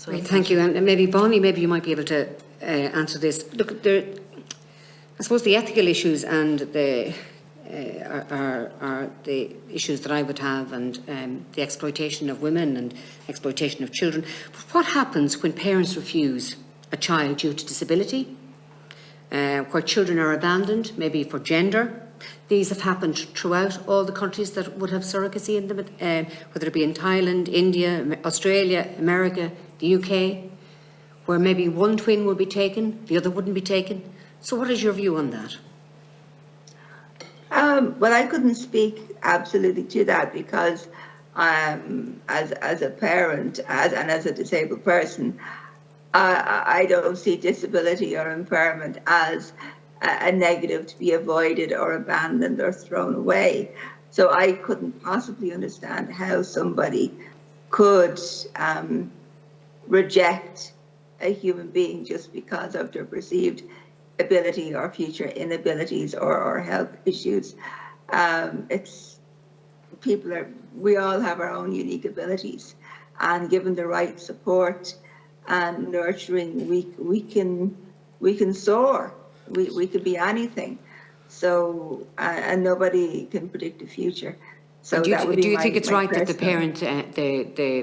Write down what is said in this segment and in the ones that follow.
So Great, thank you. And maybe Bonnie, maybe you might be able to answer this. Look, I suppose the ethical issues and the are the issues that I would have, and the exploitation of women and exploitation of children. But what happens when parents refuse a child due to disability, where children are abandoned, maybe for gender? These have happened throughout all the countries that would have surrogacy in them, whether it be in Thailand, India, Australia, America, the UK, where maybe one twin would be taken, the other wouldn't be taken. So what is your view on that? Well, I couldn't speak absolutely to that because as a parent and as a disabled person, I don't see disability or impairment as a negative to be avoided or abandoned or thrown away. So I couldn't possibly understand how somebody could reject a human being just because of their perceived ability or future inabilities or health issues. We all have our own unique abilities, and given the right support and nurturing, we can soar. We could be anything. So and nobody can predict the future. So do you think it's right that the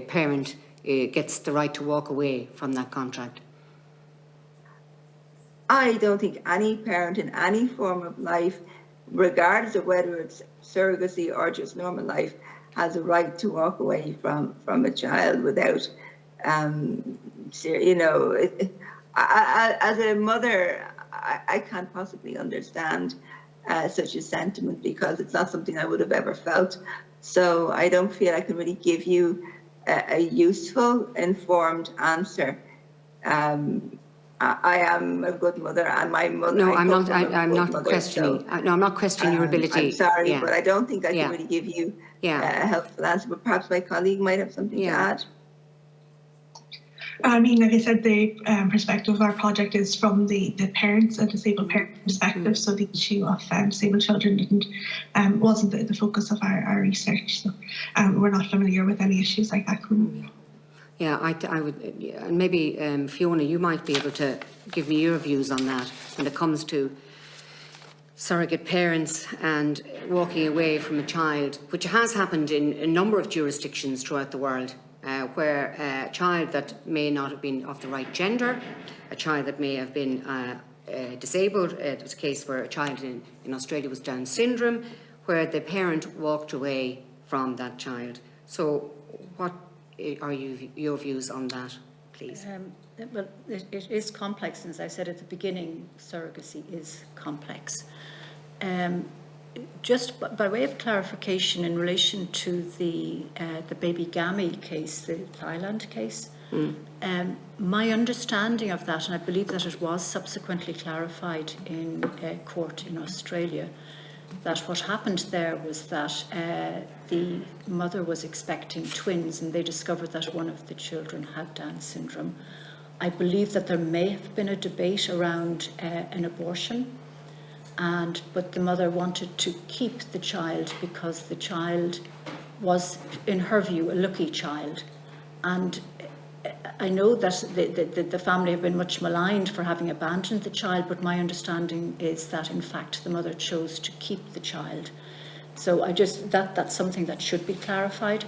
parent gets the right to walk away from that contract? I don't think any parent in any form of life, regardless of whether it's surrogacy or just normal life, has a right to walk away from a child without, as a mother, I can't possibly understand such a sentiment because it's not something I would have ever felt. So I don't feel I can really give you a useful, informed answer. I am a good mother, and my mother. No, I'm not questioning. No, I'm not questioning your ability. I'm sorry, yeah. but I don't think I can really give you a helpful answer. But perhaps my colleague might have something to add. I mean, like I said, the perspective of our project is from the parents, a disabled parent perspective. So the issue of disabled children wasn't the focus of our research. So we're not familiar with any issues like that. Yeah, I would, and maybe Fiona, you might be able to give me your views on that when it comes to surrogate parents and walking away from a child, which has happened in a number of jurisdictions throughout the world, where a child that may not have been of the right gender, a child that may have been disabled. There was a case where a child in Australia was Down syndrome, where the parent walked away from that child. So what are your views on that, please? Well, it is complex, and as I said at the beginning, surrogacy is complex. Just by way of clarification in relation to the baby Gami case, the Thailand case, my understanding of that, and I believe that it was subsequently clarified in court in Australia, that what happened there was that the mother was expecting twins, and they discovered that one of the children had Down syndrome. I believe that there may have been a debate around an abortion, but the mother wanted to keep the child because the child was, in her view, a lucky child. And I know that the family have been much maligned for having abandoned the child, but my understanding is that, in fact, the mother chose to keep the child. So that's something that should be clarified.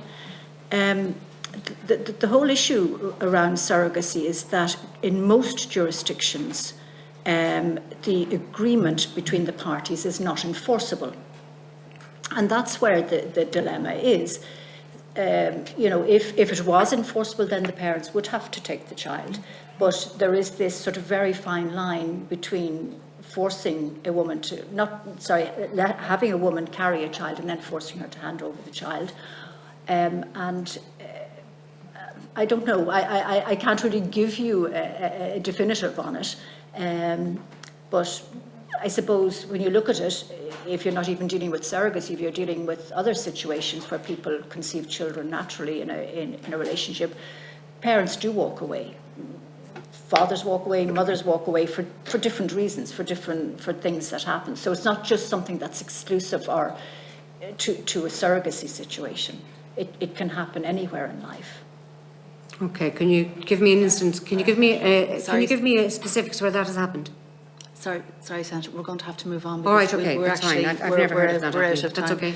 The whole issue around surrogacy is that in most jurisdictions, the agreement between the parties is not enforceable. And that's where the dilemma is. If it was enforceable, then the parents would have to take the child. But there is this sort of very fine line between forcing a woman to, having a woman carry a child and then forcing her to hand over the child. I don't know, I can't really give you a definitive on it. But I suppose when you look at it, if you're not even dealing with surrogacy, if you're dealing with other situations where people conceive children naturally in a relationship, parents do walk away. Fathers walk away, mothers walk away for different reasons, for things that happen. So it's not just something that's exclusive or to a surrogacy situation. It can happen anywhere in life. Okay, can you give me an instance, can you give me, specifics where that has happened? Sorry, Senator, we're going to have to move on. All right, because okay, we're that's fine. actually- I've never heard of that We're out happening. of time. That's okay.